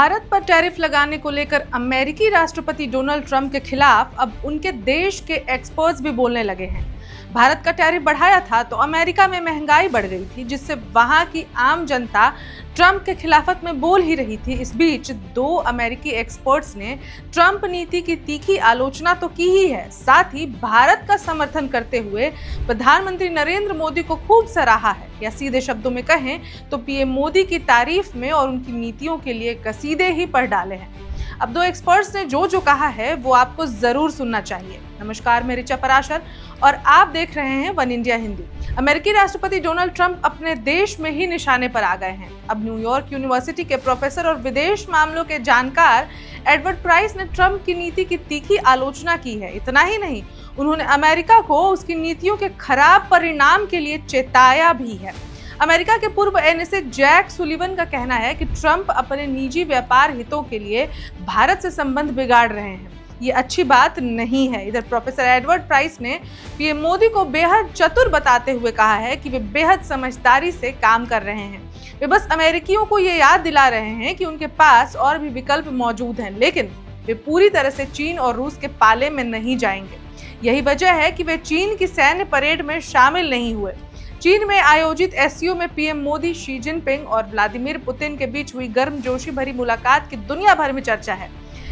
भारत पर टैरिफ लगाने को लेकर अमेरिकी राष्ट्रपति डोनाल्ड ट्रंप के खिलाफ अब उनके देश के एक्सपर्ट्स भी बोलने लगे हैं। भारत का टैरिफ बढ़ाया था तो अमेरिका में महंगाई बढ़ गई थी, जिससे वहां की आम जनता ट्रंप के खिलाफत में बोल ही रही थी। इस बीच दो अमेरिकी एक्सपर्ट्स ने ट्रंप नीति की तीखी आलोचना तो की ही है, साथ ही भारत का समर्थन करते हुए प्रधानमंत्री नरेंद्र मोदी को खूब सराहा है, या सीधे शब्दों में कहें तो पीएम मोदी की तारीफ में और उनकी नीतियों के लिए कसीदे ही पढ़ डाले हैं। अब दो एक्सपर्ट्स ने जो कहा है वो आपको जरूर सुनना चाहिए। नमस्कार, मैं ऋचा पराशर और आप देख रहे हैं वन इंडिया हिंदी। अमेरिकी राष्ट्रपति डोनाल्ड ट्रंप अपने देश में ही निशाने पर आ गए हैं। अब न्यूयॉर्क यूनिवर्सिटी के प्रोफेसर और विदेश मामलों के जानकार एडवर्ड प्राइस ने ट्रंप की नीति की तीखी आलोचना की है। इतना ही नहीं, उन्होंने अमेरिका को उसकी नीतियों के खराब परिणाम के लिए चेताया भी है। अमेरिका के पूर्व एनएसए जैक सुलिवन का कहना है कि ट्रंप अपने निजी व्यापार हितों के लिए भारत से संबंध बिगाड़ रहे हैं। ये अच्छी बात नहीं है। इधर प्रोफेसर एडवर्ड प्राइस ने पीएम मोदी को बेहद चतुर बताते हुए कहा है कि वे बेहद समझदारी से काम कर रहे हैं। वे बस अमेरिकियों को ये याद दिला रहे हैं कि उनके पास और भी विकल्प मौजूद हैं, लेकिन वे पूरी तरह से चीन और रूस के पाले में नहीं जाएंगे। यही वजह है कि वे चीन की सैन्य परेड में शामिल नहीं हुए। चीन में आयोजित एससीओ में पीएम मोदी, शी जिनपिंग और व्लादिमीर पुतिन के बीच हुई गर्मजोशी भरी मुलाकात की दुनिया भर में चर्चा है।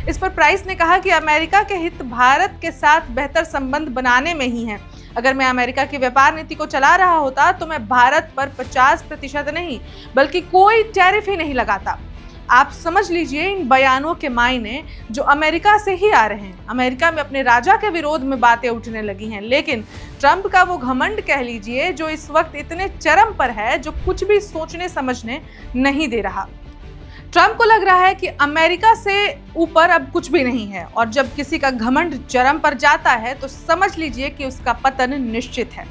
इस पर प्राइस ने कहा कि अमेरिका के हित भारत के साथ बेहतर संबंध बनाने में ही हैं। अगर मैं अमेरिका की व्यापार नीति को चला रहा होता तो मैं भारत पर 50% नहीं बल्कि कोई टैरिफ ही नहीं लगाता। आप समझ लीजिए इन बयानों के मायने जो अमेरिका से ही आ रहे हैं। अमेरिका में अपने राजा के विरोध में बातें उठने लगी हैं, लेकिन ट्रंप का वो घमंड कह लीजिए जो इस वक्त इतने चरम पर है, जो कुछ भी सोचने समझने नहीं दे रहा। ट्रंप को लग रहा है कि अमेरिका से ऊपर अब कुछ भी नहीं है, और जब किसी का घमंड चरम पर जाता है तो समझ लीजिए कि उसका पतन निश्चित है।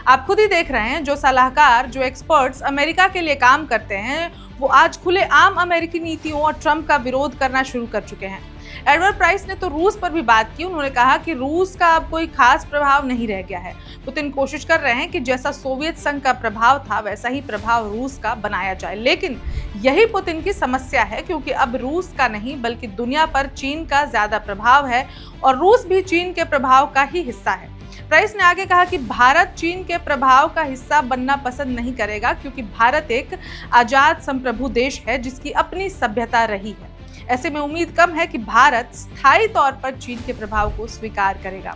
आप खुद ही देख रहे हैं, जो सलाहकार, जो एक्सपर्ट्स अमेरिका के लिए काम करते हैं, वो आज खुले आम अमेरिकी नीतियों और ट्रंप का विरोध करना शुरू कर चुके हैं। एडवर्ड प्राइस ने तो रूस पर भी बात की। उन्होंने कहा कि रूस का अब कोई खास प्रभाव नहीं रह गया है। पुतिन कोशिश कर रहे हैं कि जैसा सोवियत संघ का प्रभाव था वैसा ही प्रभाव रूस का बनाया जाए, लेकिन यही पुतिन की समस्या है, क्योंकि अब रूस का नहीं बल्कि दुनिया पर चीन का ज्यादा प्रभाव है और रूस भी चीन के प्रभाव का ही हिस्सा है। प्राइस ने आगे कहा कि भारत चीन के प्रभाव का हिस्सा बनना पसंद नहीं करेगा, क्योंकि भारत एक आजाद संप्रभु देश है जिसकी अपनी सभ्यता रही है। ऐसे में उम्मीद कम है कि भारत स्थायी तौर पर चीन के प्रभाव को स्वीकार करेगा।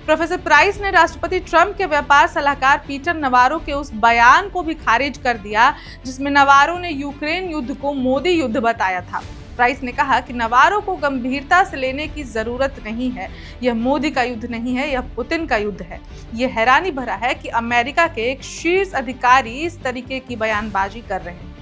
प्रोफेसर प्राइस ने राष्ट्रपति ट्रंप के व्यापार सलाहकार पीटर नवारो के उस बयान को भी खारिज कर दिया जिसमें नवारो ने यूक्रेन युद्ध को मोदी युद्ध बताया था। प्राइस ने कहा कि नवारो को गंभीरता से लेने की जरूरत नहीं है। यह मोदी का युद्ध नहीं है, यह पुतिन का युद्ध है। यह हैरानी भरा है कि अमेरिका के एक शीर्ष अधिकारी इस तरीके की बयानबाजी कर रहे हैं।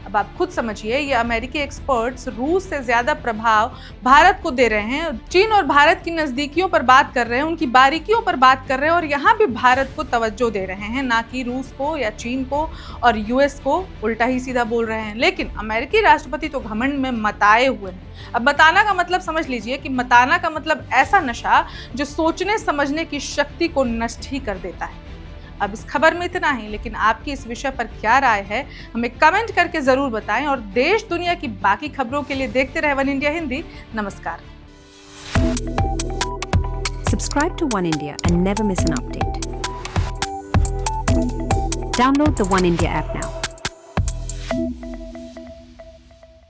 अब आप खुद समझिए, ये अमेरिकी एक्सपर्ट्स रूस से ज्यादा प्रभाव भारत को दे रहे हैं। चीन और भारत की नजदीकियों पर बात कर रहे हैं, उनकी बारीकियों पर बात कर रहे हैं, और यहाँ भी भारत को तवज्जो दे रहे हैं, ना कि रूस को या चीन को और यूएस को। उल्टा ही सीधा बोल रहे हैं। लेकिन अमेरिकी राष्ट्रपति तो घमंड में मताए हुए हैं। अब मताना का मतलब समझ लीजिए कि मताना का मतलब ऐसा नशा जो सोचने समझने की शक्ति को नष्ट ही कर देता है। अब इस खबर में इतना ही, लेकिन आपकी इस विषय पर क्या राय है हमें कमेंट करके जरूर बताएं, और देश दुनिया की बाकी खबरों के लिए देखते रहे वन इंडिया हिंदी। नमस्कार। Subscribe to One India and never miss an update. Download the One India app now.